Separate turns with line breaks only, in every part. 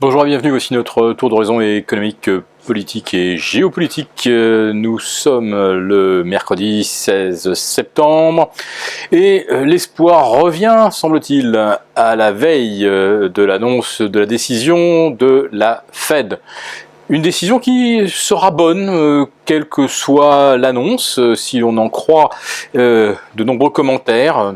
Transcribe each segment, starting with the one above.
Bonjour et bienvenue, voici notre tour d'horizon économique, politique et géopolitique. Nous sommes le mercredi 16 septembre et l'espoir revient, semble-t-il, à la veille de l'annonce de la décision de la Fed. Une décision qui sera bonne, quelle que soit l'annonce, si l'on en croit de nombreux commentaires.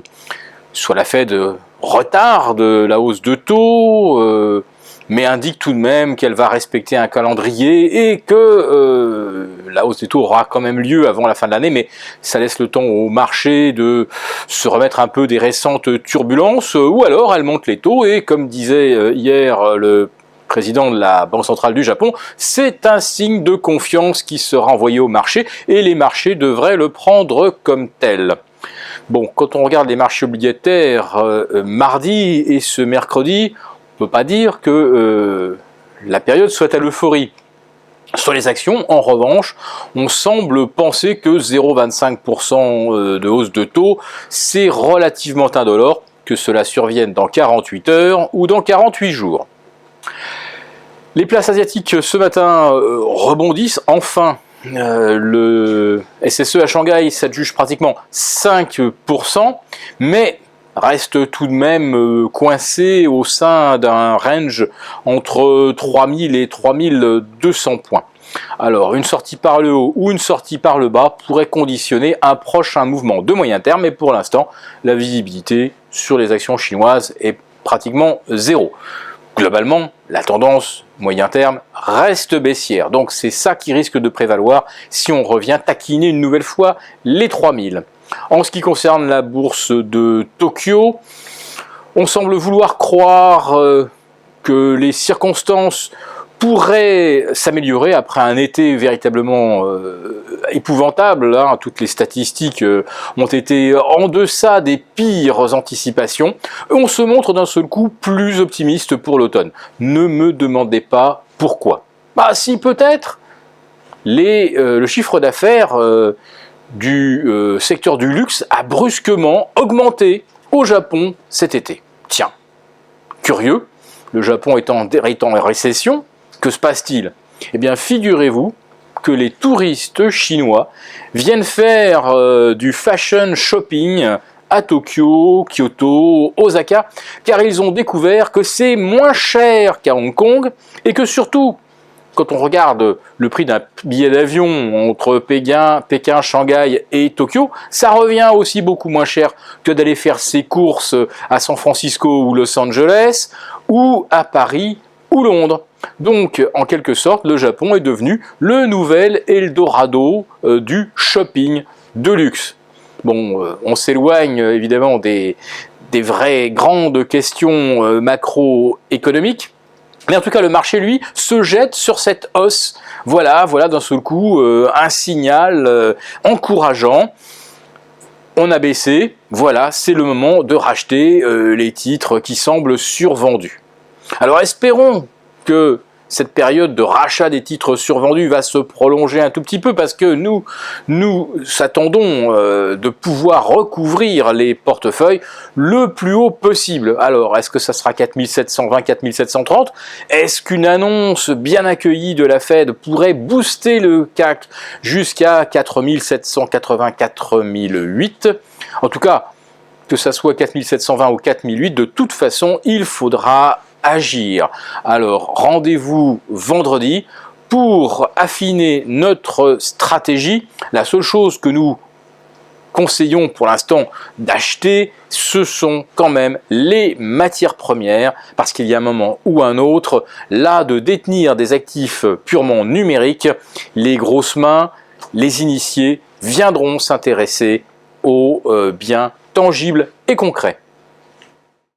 Soit la Fed retarde la hausse de taux, mais indique tout de même qu'elle va respecter un calendrier et que la hausse des taux aura quand même lieu avant la fin de l'année, mais ça laisse le temps au marché de se remettre un peu des récentes turbulences, ou alors elle monte les taux et, comme disait hier le président de la Banque centrale du Japon, c'est un signe de confiance qui sera envoyé au marché et les marchés devraient le prendre comme tel. Bon, quand on regarde les marchés obligataires mardi et ce mercredi, on ne peut pas dire que la période soit à l'euphorie. Sur les actions, en revanche, on semble penser que 0,25% de hausse de taux, c'est relativement indolore, que cela survienne dans 48 heures ou dans 48 jours. Les places asiatiques ce matin rebondissent enfin. Le SSE à Shanghai s'adjuge pratiquement 5%, mais reste tout de même coincé au sein d'un range entre 3000 et 3200 points. Alors, une sortie par le haut ou une sortie par le bas pourrait conditionner un prochain mouvement de moyen terme, mais pour l'instant, la visibilité sur les actions chinoises est pratiquement zéro. Globalement, la tendance moyen terme reste baissière. Donc c'est ça qui risque de prévaloir si on revient taquiner une nouvelle fois les 3000. En ce qui concerne la bourse de Tokyo, on semble vouloir croire que les circonstances pourraient s'améliorer après un été véritablement épouvantable. Toutes les statistiques ont été en deçà des pires anticipations. On se montre d'un seul coup plus optimiste pour l'automne. Ne me demandez pas pourquoi. Bah si, peut-être. Le chiffre d'affaires du secteur du luxe a brusquement augmenté au Japon cet été. Tiens, curieux, le Japon étant en récession, que se passe-t-il? Eh bien, figurez-vous que les touristes chinois viennent faire du fashion shopping à Tokyo, Kyoto, Osaka, car ils ont découvert que c'est moins cher qu'à Hong Kong et que surtout, quand on regarde le prix d'un billet d'avion entre Pékin, Shanghai et Tokyo, ça revient aussi beaucoup moins cher que d'aller faire ses courses à San Francisco ou Los Angeles, ou à Paris ou Londres. Donc, en quelque sorte, le Japon est devenu le nouvel Eldorado du shopping de luxe. Bon, on s'éloigne évidemment des vraies grandes questions macroéconomiques, mais en tout cas, le marché, lui, se jette sur cette hausse. Voilà d'un seul coup, un signal encourageant. On a baissé, voilà, c'est le moment de racheter les titres qui semblent survendus. Alors espérons que cette période de rachat des titres survendus va se prolonger un tout petit peu parce que nous attendons de pouvoir recouvrir les portefeuilles le plus haut possible. Alors, est-ce que ça sera 4720, 4730 ? Est-ce qu'une annonce bien accueillie de la Fed pourrait booster le CAC jusqu'à 4780, 4008 ? En tout cas, que ça soit 4720 ou 4008, de toute façon, il faudra agir. Alors, rendez-vous vendredi pour affiner notre stratégie. La seule chose que nous conseillons pour l'instant d'acheter, ce sont quand même les matières premières, parce qu'il y a un moment ou un autre, là, de détenir des actifs purement numériques, les grosses mains, les initiés viendront s'intéresser aux biens tangibles et concrets.